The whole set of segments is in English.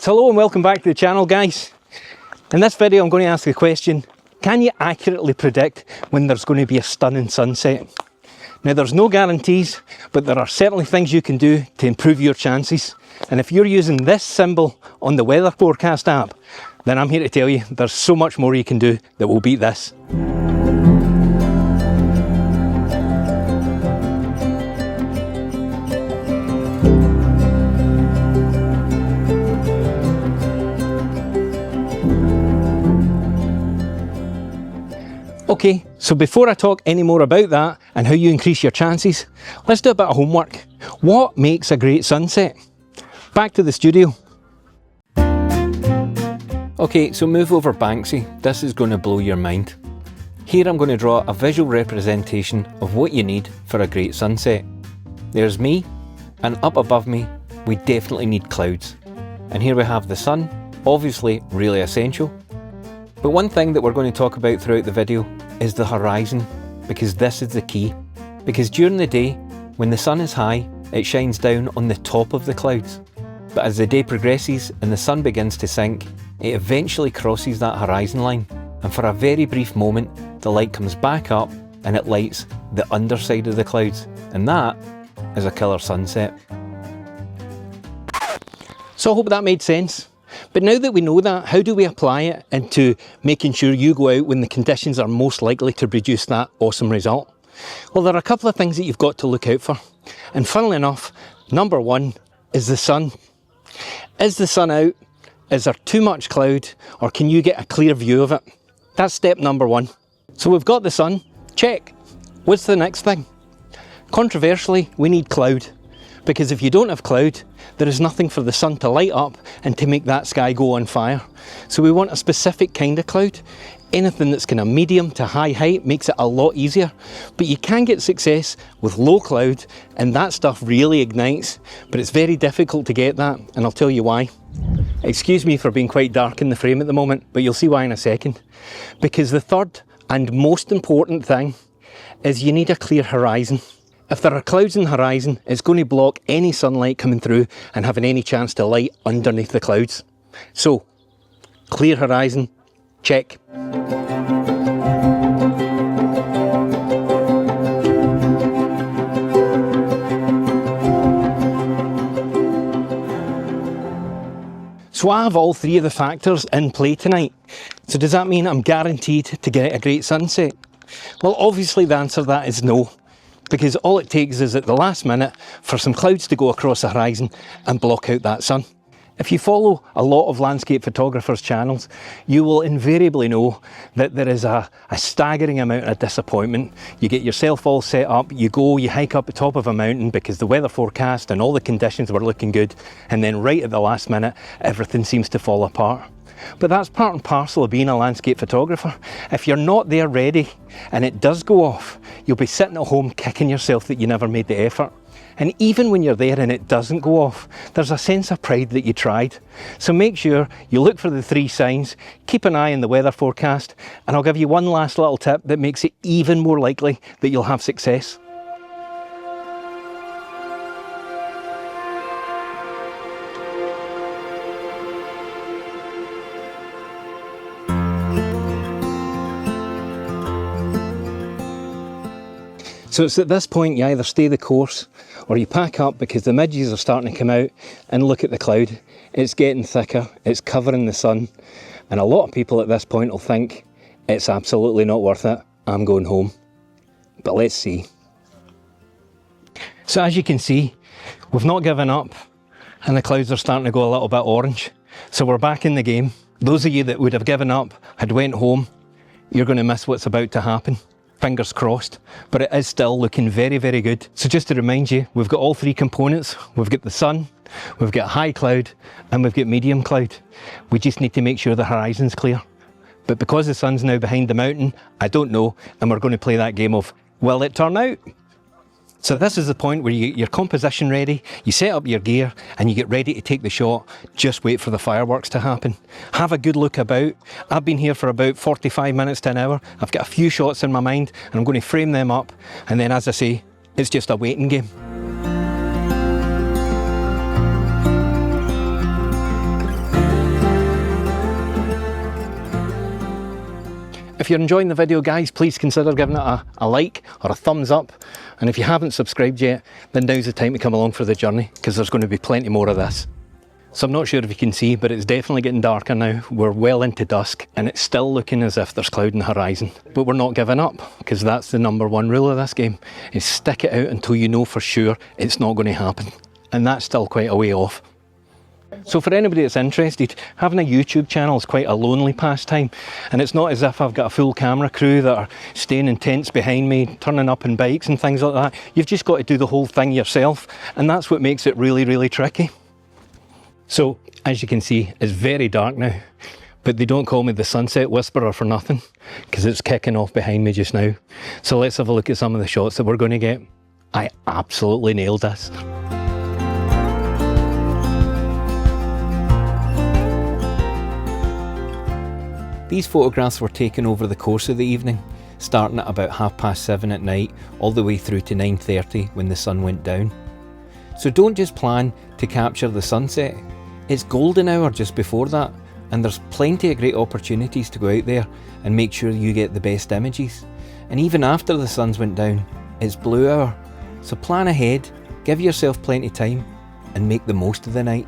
So hello and welcome back to the channel, guys. In this video I'm going to ask the question, can you accurately predict when there's going to be a stunning sunset? Now there's no guarantees, but there are certainly things you can do to improve your chances. And if you're using this symbol on the weather forecast app, then I'm here to tell you there's so much more you can do that will beat this. Okay, so before I talk any more about that and how you increase your chances, let's do a bit of homework. What makes a great sunset? Back to the studio. Okay, so move over Banksy. This is going to blow your mind. Here I'm going to draw a visual representation of what you need for a great sunset. There's me, and up above me, we definitely need clouds. And here we have the sun, obviously really essential. But one thing that we're going to talk about throughout the video is the horizon, because this is the key. Because during the day, when the sun is high, it shines down on the top of the clouds. But as the day progresses and the sun begins to sink, it eventually crosses that horizon line. And for a very brief moment, the light comes back up and it lights the underside of the clouds. And that is a killer sunset. So I hope that made sense. But now that we know that, how do we apply it into making sure you go out when the conditions are most likely to produce that awesome result? Well, there are a couple of things that you've got to look out for. And funnily enough, number one is the sun. Is the sun out? Is there too much cloud? Or can you get a clear view of it? That's step number one. So we've got the sun, check. What's the next thing? Controversially, we need cloud. Because if you don't have cloud, there is nothing for the sun to light up and to make that sky go on fire. So we want a specific kind of cloud. Anything that's kind of medium to high height makes it a lot easier. But you can get success with low cloud, and that stuff really ignites, but it's very difficult to get that, and I'll tell you why. Excuse me for being quite dark in the frame at the moment, but you'll see why in a second. Because the third and most important thing is you need a clear horizon. If there are clouds in the horizon, it's going to block any sunlight coming through and having any chance to light underneath the clouds. So, clear horizon, check. So I have all three of the factors in play tonight. So does that mean I'm guaranteed to get a great sunset? Well, obviously the answer to that is no. Because all it takes is at the last minute for some clouds to go across the horizon and block out that sun. If you follow a lot of landscape photographers' channels, you will invariably know that there is a staggering amount of disappointment. You get yourself all set up, you go, you hike up the top of a mountain because the weather forecast and all the conditions were looking good, and then right at the last minute, everything seems to fall apart. But that's part and parcel of being a landscape photographer. If you're not there ready and it does go off, you'll be sitting at home kicking yourself that you never made the effort. And even when you're there and it doesn't go off, there's a sense of pride that you tried. So make sure you look for the three signs, keep an eye on the weather forecast, and I'll give you one last little tip that makes it even more likely that you'll have success. So it's at this point you either stay the course or you pack up because the midges are starting to come out and look at the cloud. It's getting thicker, it's covering the sun, and a lot of people at this point will think it's absolutely not worth it, I'm going home. But let's see. So as you can see, we've not given up and the clouds are starting to go a little bit orange. So we're back in the game. Those of you that would have given up, had went home, you're going to miss what's about to happen. Fingers crossed, but it is still looking very, very good. So just to remind you, we've got all three components. We've got the sun, we've got high cloud, and we've got medium cloud. We just need to make sure the horizon's clear. But because the sun's now behind the mountain, I don't know, and we're going to play that game of, will it turn out? So this is the point where you get your composition ready, you set up your gear and you get ready to take the shot. Just wait for the fireworks to happen. Have a good look about. I've been here for about 45 minutes to an hour. I've got a few shots in my mind and I'm going to frame them up, and then as I say, it's just a waiting game. If you're enjoying the video, guys, please consider giving it a like or a thumbs up. And if you haven't subscribed yet, then now's the time to come along for the journey, because there's going to be plenty more of this. So I'm not sure if you can see, but it's definitely getting darker now. We're well into dusk and it's still looking as if there's cloud in the horizon. But we're not giving up, because that's the #1 rule of this game, is stick it out until you know for sure it's not going to happen. And that's still quite a way off. So for anybody that's interested, having a YouTube channel is quite a lonely pastime, and it's not as if I've got a full camera crew that are staying in tents behind me, turning up in bikes and things like that. You've just got to do the whole thing yourself, and that's what makes it really, really tricky. So as you can see, it's very dark now, but they don't call me the sunset whisperer for nothing, because it's kicking off behind me just now. So let's have a look at some of the shots that we're going to get. I absolutely nailed this. These photographs were taken over the course of the evening, starting at about 7:30 at night, all the way through to 9:30 when the sun went down. So don't just plan to capture the sunset. It's golden hour just before that, and there's plenty of great opportunities to go out there and make sure you get the best images. And even after the sun's went down, it's blue hour. So plan ahead, give yourself plenty of time, and make the most of the night.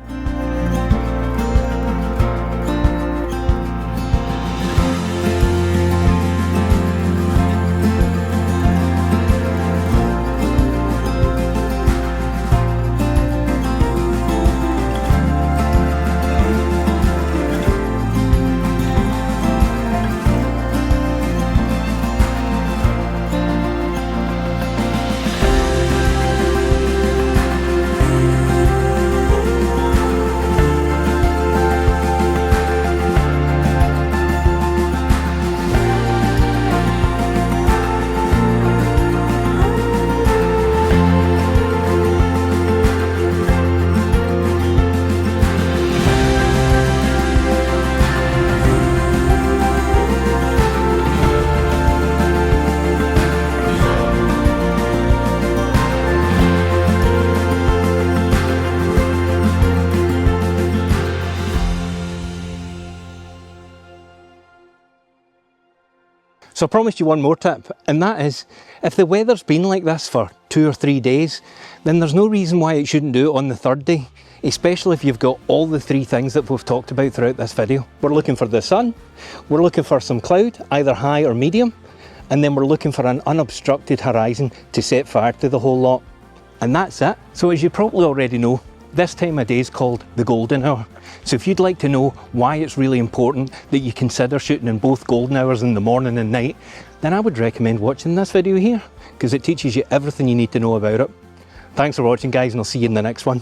So I promised you one more tip, and that is, if the weather's been like this for 2 or 3 days, then there's no reason why it shouldn't do it on the 3rd day, especially if you've got all the 3 things that we've talked about throughout this video. We're looking for the sun, we're looking for some cloud, either high or medium, and then we're looking for an unobstructed horizon to set fire to the whole lot. And that's it. So as you probably already know, this time of day is called the golden hour. So if you'd like to know why it's really important that you consider shooting in both golden hours in the morning and night, then I would recommend watching this video here, because it teaches you everything you need to know about it. Thanks for watching, guys, and I'll see you in the next one.